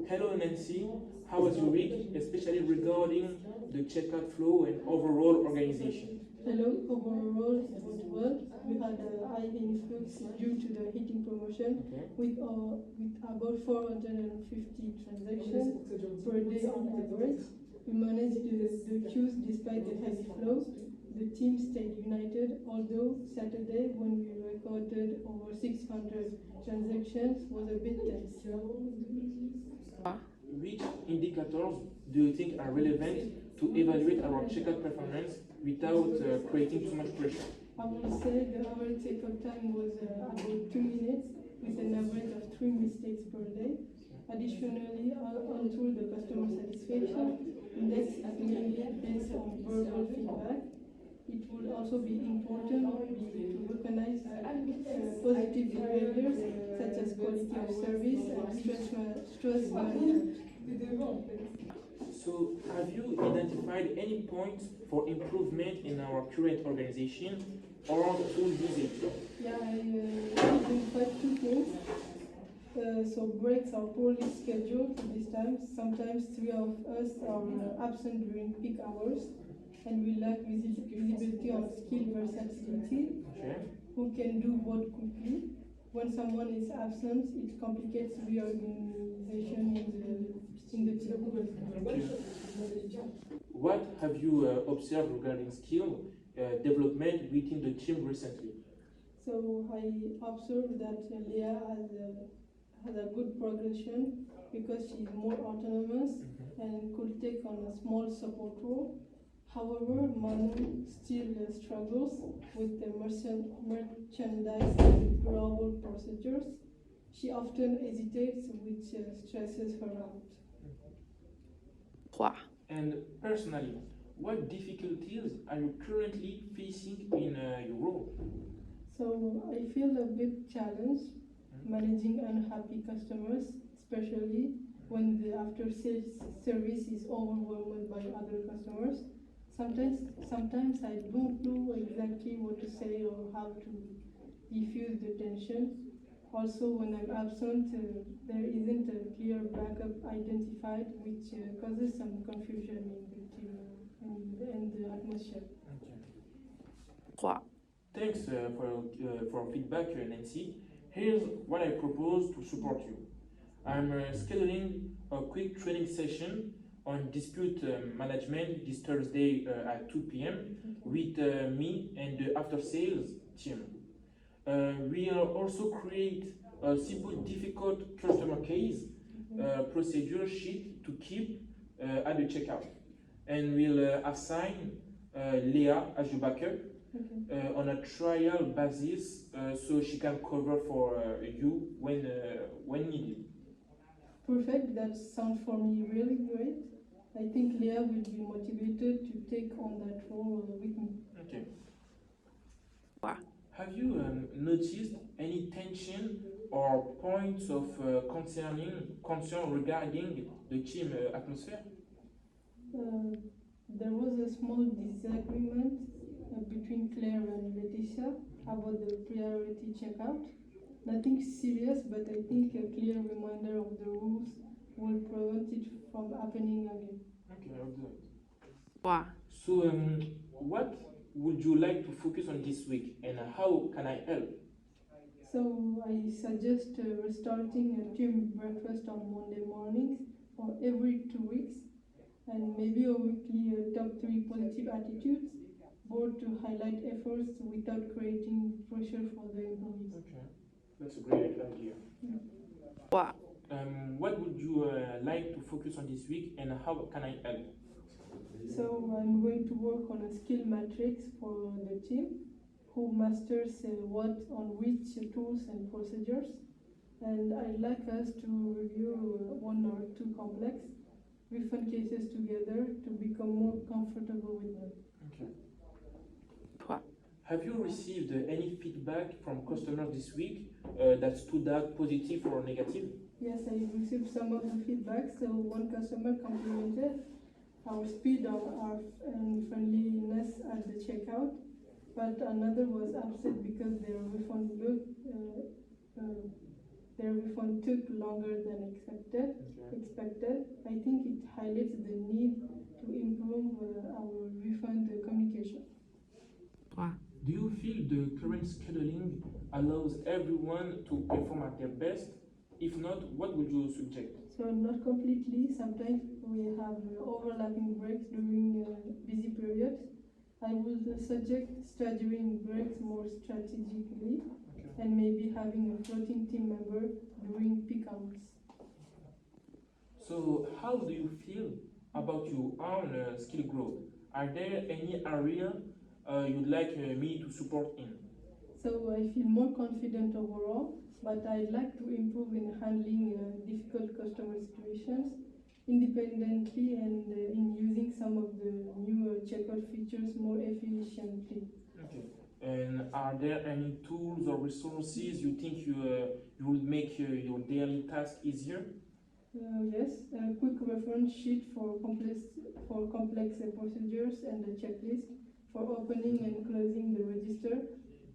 Hello Nancy, how was your week, especially regarding the checkout flow and overall organization? Hello, overall it was well. We had a high influx due to the heating promotion with about 450 transactions per day on average. We managed the queues despite the heavy flow. The team stayed united, although Saturday, when we recorded over 600 transactions, was a bit tense. Which indicators do you think are relevant to evaluate our checkout performance without creating too much pressure? I would say the average take-up time was about 2 minutes, with an average of 3 mistakes per day. Additionally, onto the customer satisfaction index is mainly based on verbal feedback. It will also be important to recognize positive behaviors such as quality of service and stress management. So, have you identified any points for improvement in our current organization or tool usage? Yeah, I identified 2 things. So breaks are poorly scheduled this time. Sometimes 3 of us are absent during peak hours, and we lack visibility on skill versatility. Who can do what quickly. When someone is absent, it complicates reorganization in the team. What have you observed regarding skill development within the team recently? So I observed that Leah has a good progression because she's more autonomous and could take on a small support role. However, Manu still struggles with the merchandise and global procedures. She often hesitates, which stresses her out. And personally, what difficulties are you currently facing in your role? So I feel a bit challenged managing unhappy customers, especially when the after-sales service is overwhelmed by other customers. Sometimes I don't know exactly what to say or how to diffuse the tension. Also, when I'm absent, there isn't a clear backup identified, which causes some confusion in the team and the atmosphere. Thanks for feedback, Nancy. Here's what I propose to support you. I'm scheduling a quick training session on dispute management this Thursday at 2 p.m. with me and the after sales team. We'll also create a simple difficult customer case procedure sheet to keep at the checkout. And we'll assign Leah as your backup on a trial basis so she can cover for you when needed. Perfect, that sounds for me really great. I think Leah will be motivated to take on that role with me. Okay. Have you noticed any tension or points of concern regarding the team atmosphere? There was a small disagreement between Claire and Laetitia about the priority checkout. Nothing serious, but I think a clear reminder of the rules will prevent it from happening again. Okay, I'll do it. So, what would you like to focus on this week, and how can I help? So I suggest restarting a team breakfast on Monday mornings or every 2 weeks, and maybe a weekly top 3 positive attitudes, both to highlight efforts without creating pressure for the employees. Okay, that's a great idea. What would you like to focus on this week, and how can I help? So I'm going to work on a skill matrix for the team, who masters what on which tools and procedures, and I'd like us to review 1 or 2 complex refund cases together to become more comfortable with them. Okay. Have you received any feedback from customers this week that stood out positive or negative? Yes, I received some of the feedback. So one customer complimented our speed and friendliness at the checkout, but another was upset because their refund took longer than expected. expected. I think it highlights the need to improve our refund communication. Do you feel the current scheduling allows everyone to perform at their best? If not, what would you suggest? So not completely. Sometimes we have overlapping breaks during busy periods. I would suggest scheduling breaks more strategically and maybe having a floating team member during peak hours. So, how do you feel about your own skill growth? Are there any area you'd like me to support in? So I feel more confident overall, but I'd like to improve in handling difficult customer situations independently and in using some of the new checkout features more efficiently. Okay. And are there any tools or resources you think you would make your daily task easier? Yes, a quick reference sheet for complex procedures and a checklist for opening and closing the register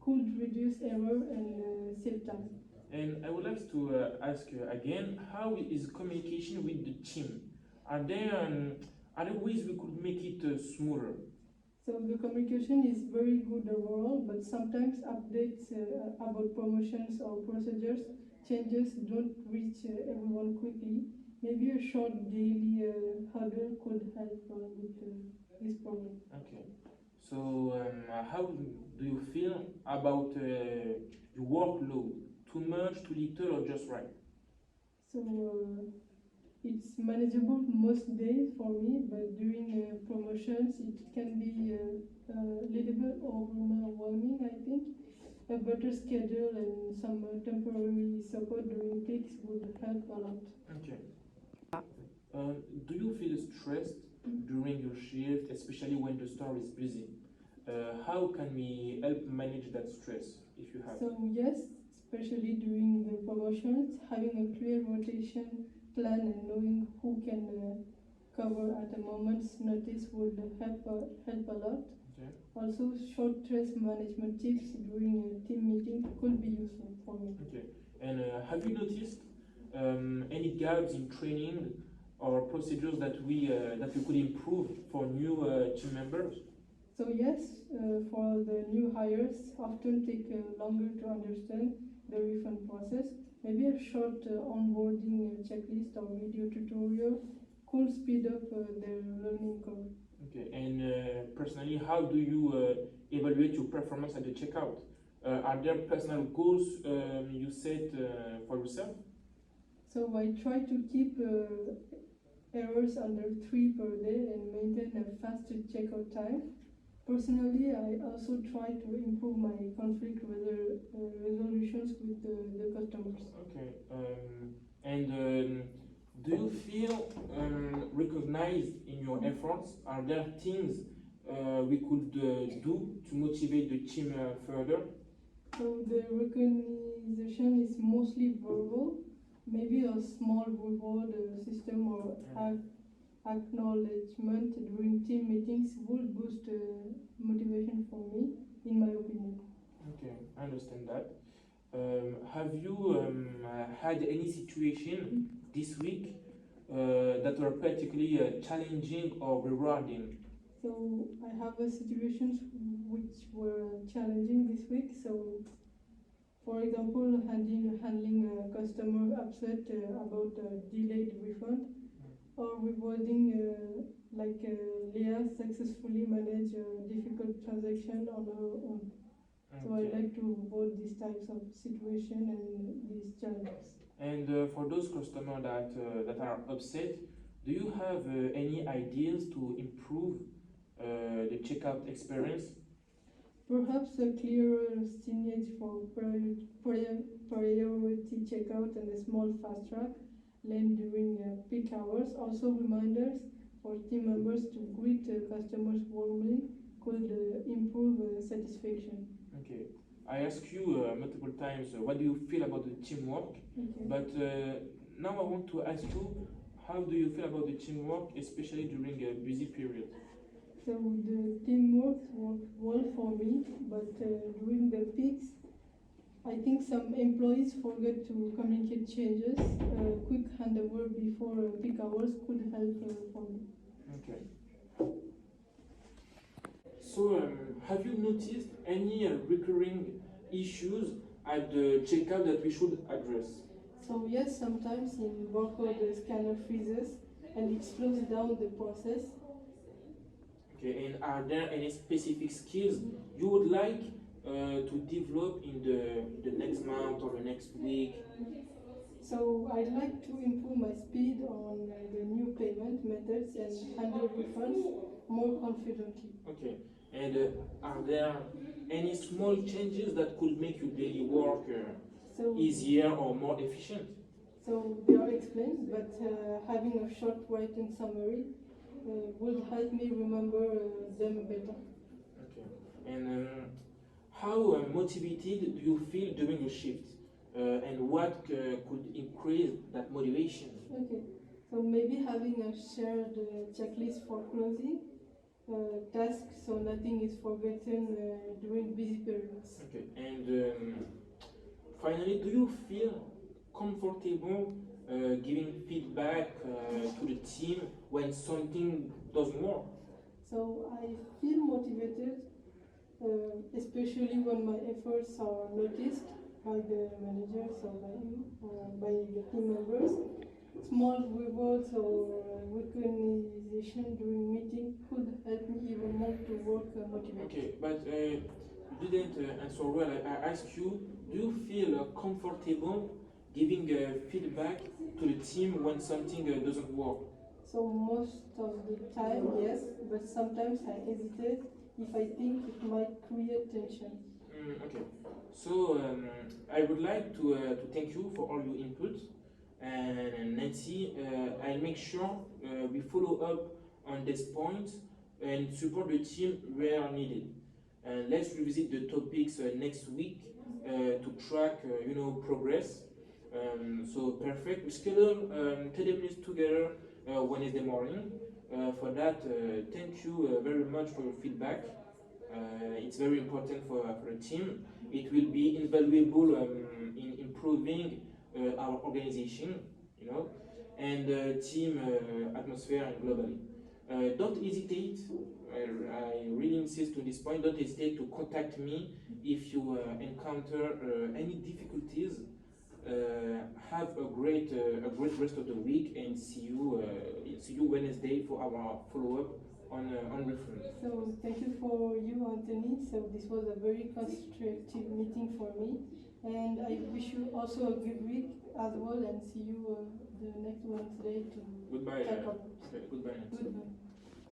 could reduce error and save time. And I would like to ask again, how is communication with the team? Are there ways we could make it smoother? So the communication is very good overall, but sometimes updates about promotions or procedures changes don't reach everyone quickly. Maybe a short daily huddle could help with this problem. Okay. So, how do you feel about your workload? Too much, too little, or just right? So it's manageable most days for me, but during promotions it can be a little bit overwhelming, I think. A better schedule and some temporary support during peaks would help a lot. Okay. Do you feel stressed during your shift, especially when the store is busy? How can we help manage that stress if you have? So yes, especially during the promotions, having a clear rotation plan and knowing who can cover at a moment's notice would help a lot. Okay. Also, short stress management tips during a team meeting could be useful for me. Okay. And have you noticed any gaps in training or procedures that we could improve for new team members? So yes, for the new hires, often take longer to understand the refund process. Maybe a short onboarding checklist or video tutorial could speed up their learning curve. Okay. And personally, how do you evaluate your performance at the checkout? Are there personal goals you set for yourself? So I try to keep errors under 3 per day and maintain a faster checkout time. Personally, I also try to improve my conflict resolutions with the customers. Okay. And do you feel recognized in your efforts? Are there things we could do to motivate the team further? So the recognition is mostly verbal. Maybe a small reward system or acknowledgement during team meetings would boost motivation for me, in my opinion. Okay, I understand that. Have you had any situation this week that were particularly challenging or rewarding? So I have situations which were challenging this week. So, for example, handling a customer upset about a delayed refund, or rewarding Leah successfully manage a difficult transaction on her own. So I like to avoid these types of situation and these challenges. And for those customers that are upset, do you have any ideas to improve the checkout experience? Perhaps a clearer signage for priority checkout and a small fast track lane during peak hours. Also, reminders for team members to greet customers warmly could improve satisfaction. Okay. I asked you multiple times what do you feel about the teamwork, but now I want to ask you how do you feel about the teamwork, especially during a busy period? So the teamwork worked well for me, but during the peaks, I think some employees forget to communicate changes. Quick handover before peak hours could help for me. Okay. So, have you noticed any recurring issues at the checkout that we should address? So yes, sometimes in barcode the scanner freezes and it slows down the process. Okay, and are there any specific skills you would like to develop in the next month or the next week? So I'd like to improve my speed on the new payment methods and handle refunds more confidently. Okay, and are there any small changes that could make your daily work So easier or more efficient? So they are explained, but having a short written summary would help me remember them better. Okay, and how motivated do you feel during your shift? And what could increase that motivation? Okay, so maybe having a shared checklist for closing tasks so nothing is forgotten during busy periods. Okay, and finally, do you feel comfortable giving feedback to the team when something doesn't work? So I feel motivated, especially when my efforts are noticed by the managers or by the team members. Small rewards or recognition during meeting could help me even more to work motivated. Okay, but you didn't answer well. I asked you, do you feel comfortable giving feedback to the team when something doesn't work? So most of the time, yes, but sometimes I hesitate if I think it might create tension. Okay, so I would like to thank you for all your input. And Nancy, I'll make sure we follow up on this point and support the team where needed. And let's revisit the topics next week to track, progress. So perfect. We schedule 30 minutes together Wednesday morning. For that, thank you very much for your feedback. It's very important for the team. It will be invaluable in improving our organization, and team atmosphere and globally. Don't hesitate. I really insist on this point. Don't hesitate to contact me if you encounter any difficulties. Have a great rest of the week, and see you Wednesday for our follow-up on refund. So thank you for you, Anthony. So this was a very constructive meeting for me, and I wish you also a good week as well, and see you the next Wednesday to Goodbye. talk about. Okay, goodbye. Goodbye.